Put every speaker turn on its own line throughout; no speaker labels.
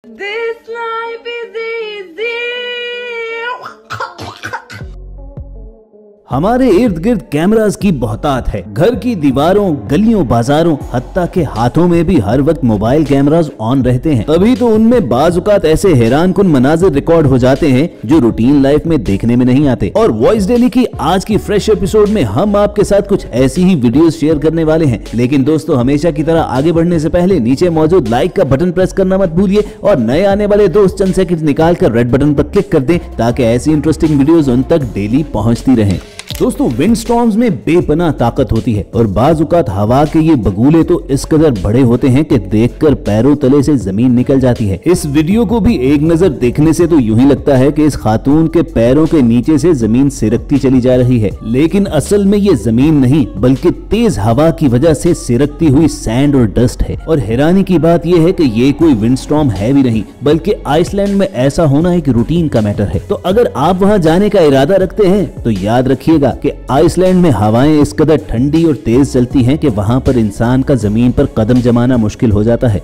This life is easy.
हमारे इर्द गिर्द कैमरास की बहुतायत है। घर की दीवारों, गलियों, बाजारों, हत्ता के हाथों में भी हर वक्त मोबाइल कैमरास ऑन रहते हैं। तभी तो उनमें बाजुकात ऐसे हैरानकुन मनाजिर रिकॉर्ड हो जाते हैं जो रूटीन लाइफ में देखने में नहीं आते। और वॉइस डेली की आज की फ्रेश एपिसोड में हम आपके साथ कुछ ऐसी ही वीडियोस शेयर करने वाले हैं। लेकिन दोस्तों, हमेशा की तरह आगे बढ़ने से पहले नीचे मौजूद लाइक का बटन प्रेस करना मत भूलिए और नए आने वाले दोस्त चंद सेकंड निकाल कर रेड बटन पर क्लिक कर दें ताकि ऐसी इंटरेस्टिंग वीडियोस उन तक डेली पहुंचती रहें। दोस्तों, विंड स्टॉर्म्स में बेपनाह ताकत होती है और बाजुकात हवा के ये बगुले तो इस कदर बड़े होते हैं कि देखकर पैरों तले से जमीन निकल जाती है। इस वीडियो को भी एक नजर देखने से तो यूं ही लगता है कि इस खातून के पैरों के नीचे से जमीन सिरकती चली जा रही है, लेकिन असल में ये जमीन नहीं बल्कि तेज हवा की वजह से सिरकती हुई सैंड और डस्ट है। और हैरानी की बात यह है कि ये कोई विंड स्टॉर्म है भी नहीं बल्कि आइसलैंड में ऐसा होना एक रूटीन का मैटर है। तो अगर आप वहाँ जाने का इरादा रखते हैं तो याद रखिएगा कि आइसलैंड में हवाएं इस कदर ठंडी और तेज चलती हैं कि वहां पर इंसान का जमीन पर कदम जमाना मुश्किल हो जाता है।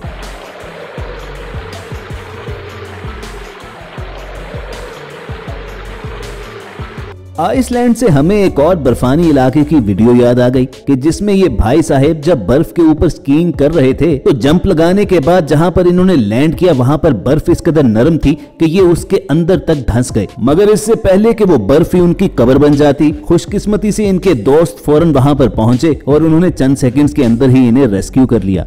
आइसलैंड से हमें एक और बर्फानी इलाके की वीडियो याद आ गई कि जिसमें ये भाई साहब जब बर्फ के ऊपर स्कीइंग कर रहे थे तो जंप लगाने के बाद जहां पर इन्होंने लैंड किया वहां पर बर्फ इस कदर नरम थी कि ये उसके अंदर तक धंस गए। मगर इससे पहले कि वो बर्फ ही उनकी कब्र बन जाती, खुशकिस्मती से इनके दोस्त फौरन वहां पर पहुंचे और उन्होंने चंद सेकंड्स के अंदर ही इन्हें रेस्क्यू कर लिया।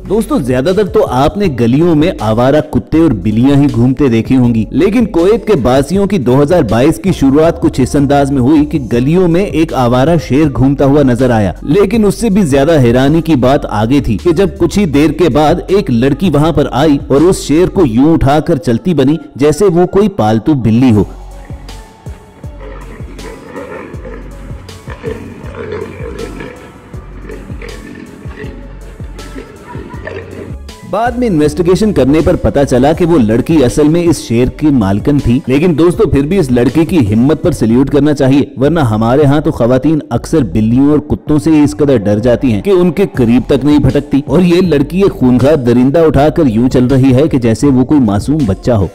दोस्तों, ज्यादातर तो आपने गलियों में आवारा कुत्ते और बिल्लियां ही घूमते देखी होंगी, लेकिन कुवैत के बासियों की 2022 की शुरुआत कुछ इस अंदाज में हुई कि गलियों में एक आवारा शेर घूमता हुआ नजर आया। लेकिन उससे भी ज्यादा हैरानी की बात आगे थी कि जब कुछ ही देर के बाद एक लड़की वहां पर आई और उस शेर को यूं उठाकर चलती बनी जैसे वो कोई पालतू बिल्ली हो। बाद में इन्वेस्टिगेशन करने पर पता चला कि वो लड़की असल में इस शेर की मालकिन थी। लेकिन दोस्तों, फिर भी इस लड़की की हिम्मत पर सल्यूट करना चाहिए, वरना हमारे यहाँ तो खवातीन अक्सर बिल्लियों और कुत्तों से इस कदर डर जाती हैं कि उनके करीब तक नहीं भटकती। और ये लड़की एक खूंखार दरिंदा उठाकर यूं चल रही है कि जैसे वो कोई मासूम बच्चा हो।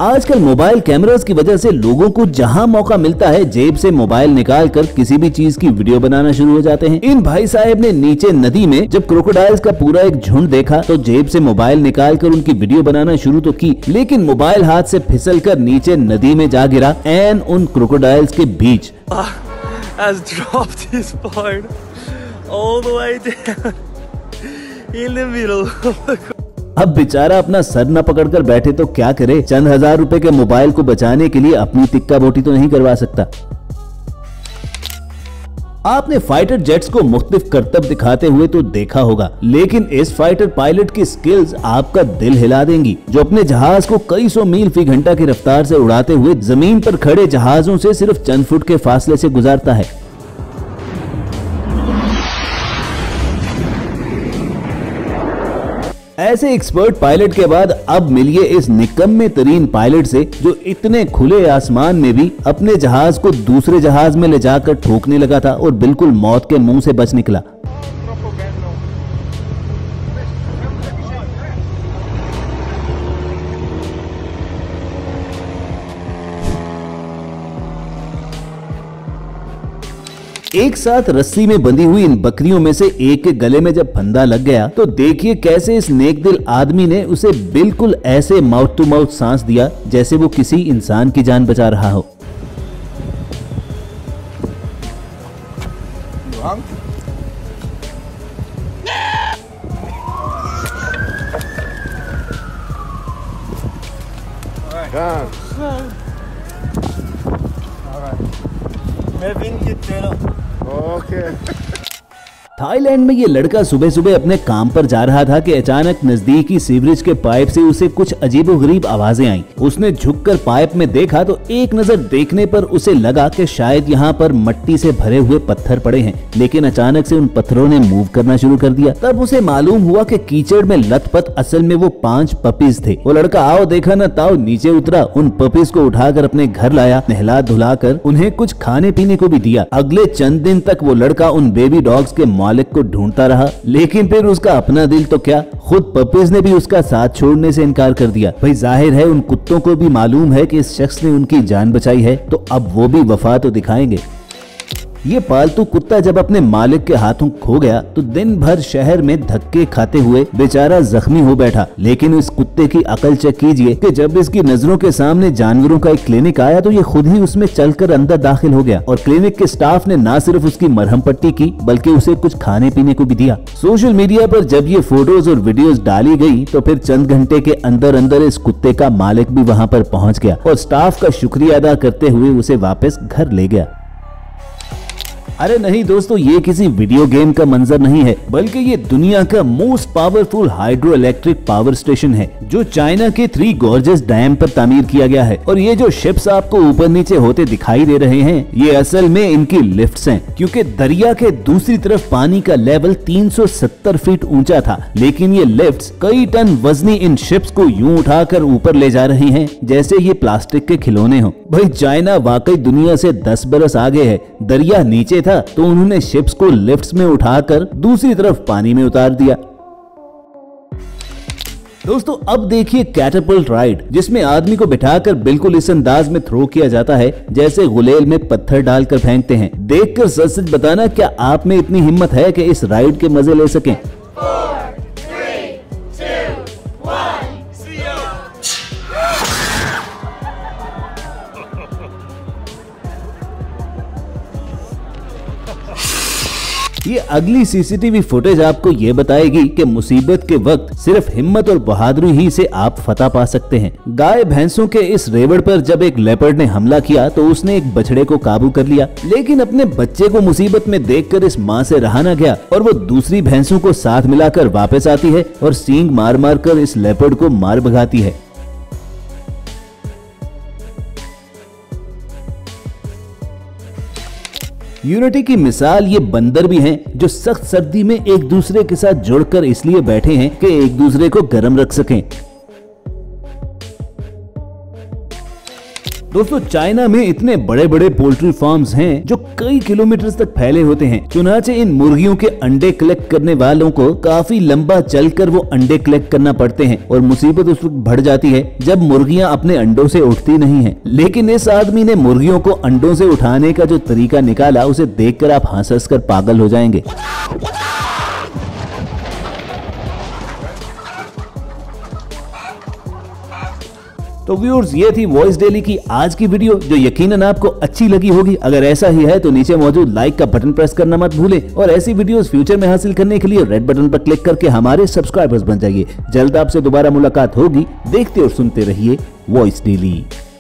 आजकल मोबाइल कैमरास की वजह से लोगों को जहां मौका मिलता है जेब से मोबाइल निकालकर किसी भी चीज की वीडियो बनाना शुरू हो जाते हैं। इन भाई साहब ने नीचे नदी में जब क्रोकोडाइल्स का पूरा एक झुंड देखा तो जेब से मोबाइल निकालकर उनकी वीडियो बनाना शुरू तो की, लेकिन मोबाइल हाथ से फिसलकर नीचे नदी में जा गिरा एंड उन क्रोकोडाइल्स के बीच। अब बेचारा अपना सर न पकड़कर बैठे तो क्या करे, चंद हजार रुपए के मोबाइल को बचाने के लिए अपनी तिक्का बोटी तो नहीं करवा सकता। आपने फाइटर जेट्स को मुख्तलिफ करतब दिखाते हुए तो देखा होगा, लेकिन इस फाइटर पायलट की स्किल्स आपका दिल हिला देंगी, जो अपने जहाज को कई सौ मील फी घंटा की रफ्तार से उड़ाते हुए जमीन पर खड़े जहाजों से सिर्फ चंद फुट के फासले से गुजारता है। ऐसे एक्सपर्ट पायलट के बाद अब मिलिए इस निकम्मे तरीन पायलट से जो इतने खुले आसमान में भी अपने जहाज को दूसरे जहाज में ले जाकर ठोकने लगा था और बिल्कुल मौत के मुंह से बच निकला। एक साथ रस्सी में बंधी हुई इन बकरियों में से एक के गले में जब फंदा लग गया तो देखिए कैसे इस नेकदिल आदमी ने उसे बिल्कुल ऐसे माउथ टू माउथ सांस दिया जैसे वो किसी इंसान की जान बचा रहा हो।
Okay.
थाईलैंड में ये लड़का सुबह सुबह अपने काम पर जा रहा था कि अचानक नजदीकी सीवरेज के पाइप से उसे कुछ अजीबोगरीब आवाजें आईं। उसने झुककर पाइप में देखा तो एक नजर देखने पर उसे लगा कि शायद यहाँ पर मिट्टी से भरे हुए पत्थर पड़े हैं, लेकिन अचानक से उन पत्थरों ने मूव करना शुरू कर दिया। तब उसे मालूम हुआ कि कीचड़ में लथपथ असल में वो 5 पपीज थे। वो लड़का आओ देखा न ताओ नीचे उतरा, उन पपीज को उठाकर अपने घर लाया, नहला धुलाकर उन्हें कुछ खाने पीने को भी दिया। अगले चंद दिन तक वो लड़का उन बेबी डॉग्स के मालिक को ढूंढता रहा, लेकिन फिर उसका अपना दिल तो क्या, खुद पपीज ने भी उसका साथ छोड़ने से इनकार कर दिया। भाई जाहिर है उन कुत्तों को भी मालूम है कि इस शख्स ने उनकी जान बचाई है, तो अब वो भी वफा तो दिखाएंगे। ये पालतू कुत्ता जब अपने मालिक के हाथों खो गया तो दिन भर शहर में धक्के खाते हुए बेचारा जख्मी हो बैठा। लेकिन इस कुत्ते की अकल चेक कीजिए कि जब इसकी नजरों के सामने जानवरों का एक क्लिनिक आया तो ये खुद ही उसमें चलकर अंदर दाखिल हो गया और क्लिनिक के स्टाफ ने न सिर्फ उसकी मरहम पट्टी की बल्कि उसे कुछ खाने पीने को भी दिया। सोशल मीडिया पर जब ये फोटोज और वीडियोस डाली गई तो फिर चंद घंटे के अंदर अंदर इस कुत्ते का मालिक भी वहाँ पर पहुँच गया और स्टाफ का शुक्रिया अदा करते हुए उसे वापस घर ले गया। अरे नहीं दोस्तों, ये किसी वीडियो गेम का मंजर नहीं है, बल्कि ये दुनिया का most powerful hydro electric power station है जो चाइना के 3 गॉर्जियस डैम पर तामीर किया गया है। और ये जो शिप्स आपको ऊपर नीचे होते दिखाई दे रहे हैं, ये असल में इनकी लिफ्ट्स हैं, क्योंकि दरिया के दूसरी तरफ पानी का लेवल 370 फीट ऊंचा था, लेकिन ये लिफ्ट्स कई टन वजनी इन शिप्स को यूं उठाकर ऊपर ले जा रही हैं जैसे ये प्लास्टिक के खिलौने हो। भाई चाइना वाकई दुनिया से 10 बरस आगे है। दरिया नीचे था तो उन्होंने शिप्स को लिफ्ट्स में उठाकर दूसरी तरफ पानी में उतार दिया। दोस्तों अब देखिए कैटरपिल्ट राइड, जिसमें आदमी को बिठाकर बिल्कुल इस अंदाज में थ्रो किया जाता है जैसे गुलेल में पत्थर डालकर फेंकते हैं। देखकर सच सच बताना, क्या आप में इतनी हिम्मत है कि इस राइड के मजे ले सकें?
4, 3, 2, 1.
ये अगली सीसीटीवी फुटेज आपको ये बताएगी कि मुसीबत के वक्त सिर्फ हिम्मत और बहादुरी ही से आप फतह पा सकते हैं। गाय भैंसों के इस रेवड़ पर जब एक लेपर्ड ने हमला किया तो उसने एक बछड़े को काबू कर लिया, लेकिन अपने बच्चे को मुसीबत में देखकर इस माँ से रहा न गया और वो दूसरी भैंसों को साथ मिलाकर वापस आती है और सींग मार मार कर इस लेपर्ड को मार भगाती है। यूनिटी की मिसाल ये बंदर भी हैं जो सख्त सर्दी में एक दूसरे के साथ जुड़कर इसलिए बैठे हैं कि एक दूसरे को गर्म रख सकें। दोस्तों चाइना में इतने बड़े बड़े पोल्ट्री फार्म्स हैं जो कई किलोमीटर तक फैले होते हैं। चुनाचे इन मुर्गियों के अंडे कलेक्ट करने वालों को काफी लंबा चलकर वो अंडे कलेक्ट करना पड़ते हैं और मुसीबत उस वक्त बढ़ जाती है जब मुर्गियां अपने अंडों से उठती नहीं हैं। लेकिन इस आदमी ने मुर्गियों को अंडों से उठाने का जो तरीका निकाला उसे देखकर आप हंस कर पागल हो जाएंगे। तो व्यूअर्स, ये थी वॉइस डेली की आज की वीडियो जो यकीनन आपको अच्छी लगी होगी। अगर ऐसा ही है तो नीचे मौजूद लाइक का बटन प्रेस करना मत भूलें और ऐसी वीडियोस फ्यूचर में हासिल करने के लिए रेड बटन पर क्लिक करके हमारे सब्सक्राइबर्स बन जाइए। जल्द आपसे दोबारा मुलाकात होगी। देखते और सुनते रहिए वॉइस डेली।